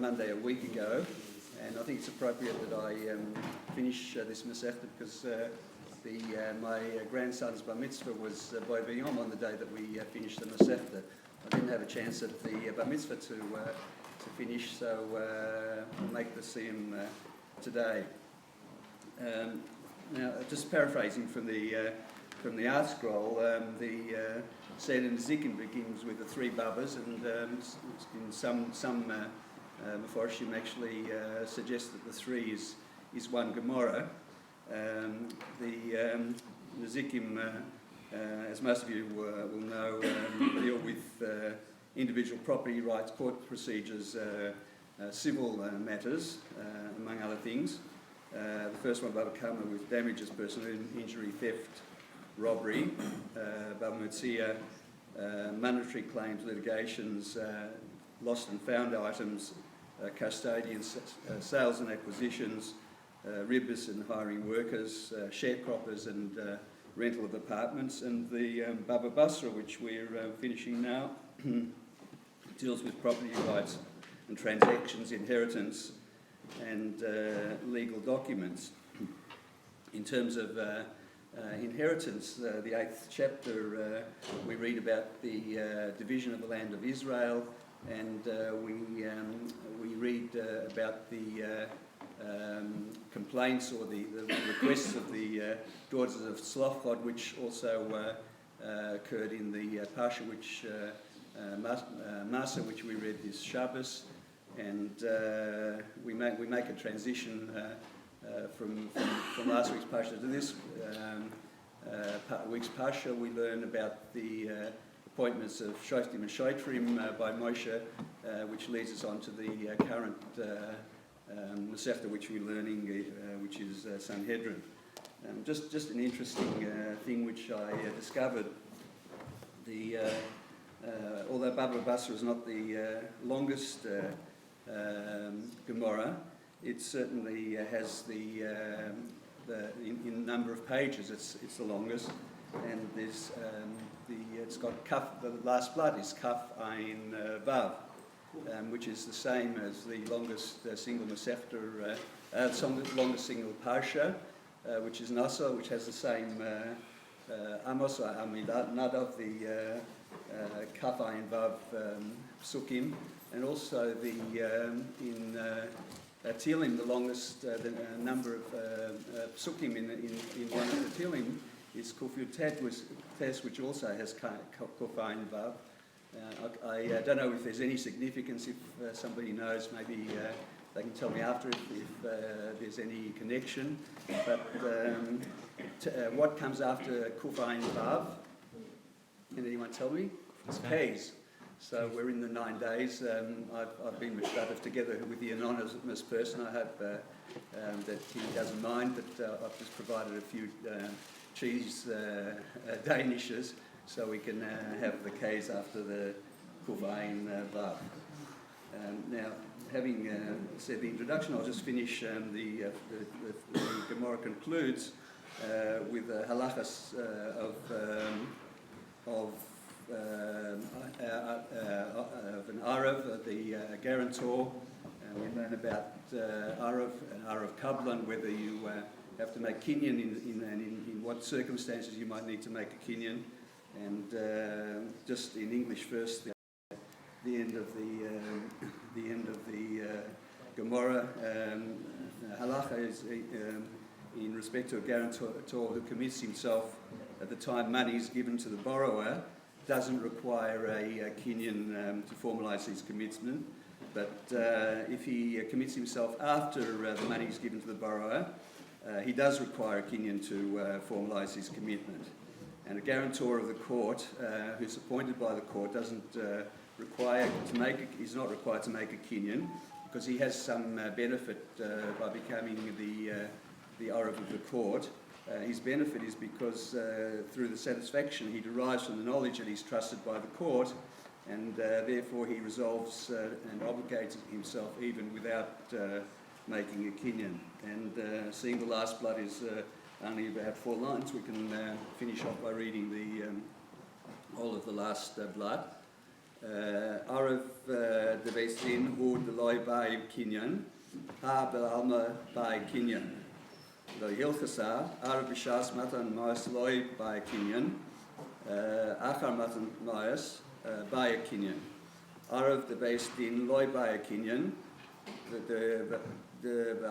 Monday a week ago, and I think it's appropriate that I finish this Masechta because my grandson's bar mitzvah was by V'yom on the day that we finished the Masechta. I didn't have a chance at the bar mitzvah to finish, so I'll make the Siyum today. Now, just paraphrasing from the art scroll, the Seder in Zikin begins with the three babas, and in some Meforshim actually suggest that the three is one Gemara. The Zikim, as most of you will know, deal with individual property rights, court procedures, civil matters, among other things. The first one, Baba Kama, with damages, personal injury, theft, robbery. Baba Metzia, monetary claims, litigations, lost and found items, custodians, sales and acquisitions, ribbers and hiring workers, sharecroppers and rental of apartments. And the Baba Basra, which we're finishing now, deals with property rights and transactions, inheritance, and legal documents. In terms of inheritance, the 8th chapter, we read about the division of the land of Israel, and we read about the complaints or the requests of the daughters of Slochod, which also occurred in the Parsha, which Masa, which we read this Shabbos. And we make a transition from last week's Parsha to this week's Parsha. We learn about the appointments of Shoftim and Shotrim by Moshe, which leads us on to the current Masechta, which we're learning, which is Sanhedrin. Just an interesting thing which I discovered. Although Baba Basra is not the longest Gemara, it certainly has in number of pages. It's the longest, and there's it's got kaf. The last blood is kaf ayin vav, which is the same as the longest single Masechta, longest single parsha, which is Nasa, which has the same Amos Nadav, the kaf ayin vav psukim. And also in Tehillim, the longest the number of psukim in one of the Tehillim is Kuf Yud Tes, which also has Kuf Ayin Vav. I don't know if there's any significance. If somebody knows, maybe they can tell me after if there's any connection. But what comes after Kuf Ayin Vav? Can anyone tell me? It's Pez. So we're in the 9 days. I've been with together with the anonymous person. I hope that he doesn't mind, but I've just provided a few cheese danishes so we can have the K's after the Kuvain Vav. Now, having said the introduction, I'll just finish. The Gemara concludes with the halachas of an Arav, the guarantor. We learn about Arav and Arav Kablan, whether you have to make kinyan in what circumstances you might need to make a kinyan. And just in English first, the end of the Gemara. Halacha is in respect to a guarantor who commits himself at the time money is given to the borrower, doesn't require a kinyan to formalise his commitment, but if he commits himself after the money is given to the borrower, he does require a kinyan to formalise his commitment. And a guarantor of the court, who's appointed by the court, doesn't he's not required to make a kinyan because he has some benefit by becoming the Arav of the court. His benefit is because through the satisfaction he derives from the knowledge that he's trusted by the court, and therefore he resolves and obligates himself even without making a kinyan. And seeing the last blood is only about 4 lines, we can finish off by reading the whole of the last blood. Arav the Besin who the loy by Kinyan, Ha Belalma by Kinyan. The Hilchasa, Arav Bishas Matan Mas loy by Kinyan, Achar Matan Mas by Kinyan. Arav the Besin loy by Kinyan, the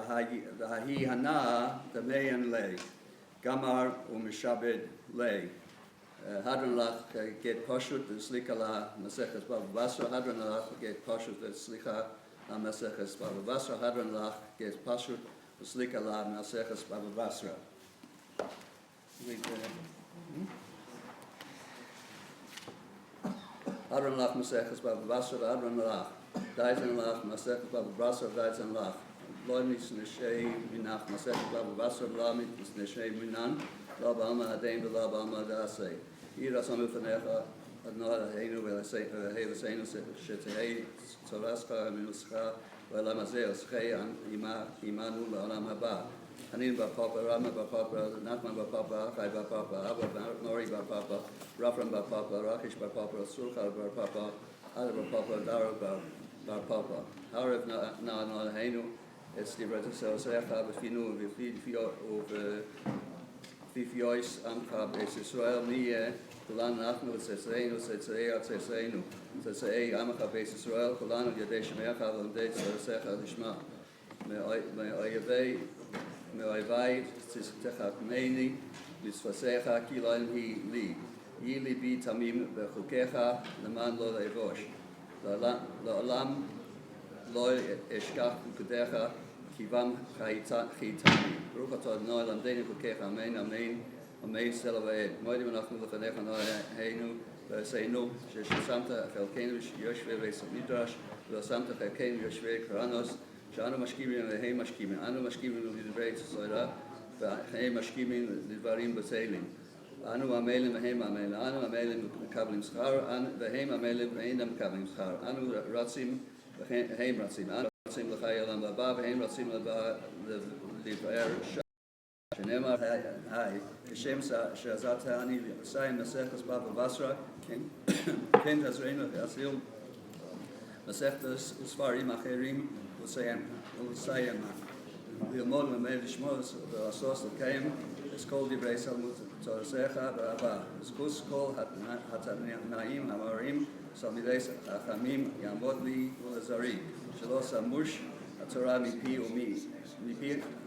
Hahi Hana, the Mayan lay, Gamar Umishabed lay. Hadron lach get pashut the slikala maseches bavasra. Hadron lach get pashut the slika maseches bavasra. Hadron lach get pashut the slikala maseches bavasra. Hadron lach maseches bavasra. Hadron lach daisen lach maseches bavasra. Daisen lach loimis neshei minach maseches bavasra. Lamit neshei minan. La bama hadein la bama dasei. Ira samu fanecha adnara heinu velasei helasenu shetei tzoraska minuscha velamazeh schei an imanu la'olam haba. Hanin ba'papa, Rama ba'papa, Nachman ba'papa, Chai ba'papa, Abba Nori ba'papa, Rafram ba'papa, Rakish ba'papa, Surchal ba'papa, Ada ba'papa, Dara ba'papa. Harav na heinu es libret secha b'finu Viviois Amkab es Israel nie Kulan Nachnu Tzreinu Tzreinu Tzrei Amkab es Israel Kulan Yadesh Mechav and Deit Secha Lishma Me Oyvai Tzitechak Meini Lisfasecha Kilan Hi Li Yili Bi Tamim Bechukecha Leman Lo Levosh La'olam Lo Eshkach Kudecha Kivam Chayitani. Baruch atah Adonai lamdenu chukech. Amen, amen, amen. Stella v'ed. Moedim anachnu l'chanecha noheinu v'seinu shesamta chelkeinu yoshvei v'es midrash v'samta chelkeinu yoshvei kranos she'anu mashkimin v'heim mashkimin. Anu mashkimin l'divrei tzorah v'heim mashkimin l'dvarim b'teilim. Anu amelim v'heim amelim. Anu amelim mekablim schar v'heim amelim v'einam mekablim schar. Anu ratzim v'heim ratzim. Anu ratzim l'chai olam haba v'heim ratzim לבאר שנאמר היי כשם שעזת אני לסיים מסכת בבא בסרה כן תזרינו להסיל מסכת ספרים אחרים ולסיים ללמוד למד לשמוע ולעשות לקיים את כל דברי סלמות תורתך באהבה זכות כל התנאים המרים תלמידי חכמים יעמוד לי ולזרי שלא סמוש התורה מפי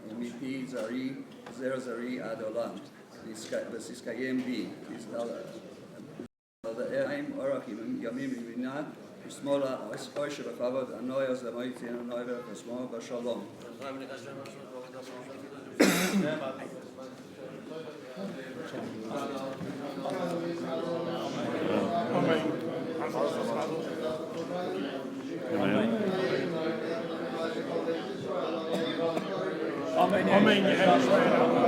ומפי זרי זר זרי עד עולם וסיסקיים בי על אורך ימים ימינה ושמאלה אוי שבכבוד הנוי אז למועצי הנוי ושמו בשלום Amen.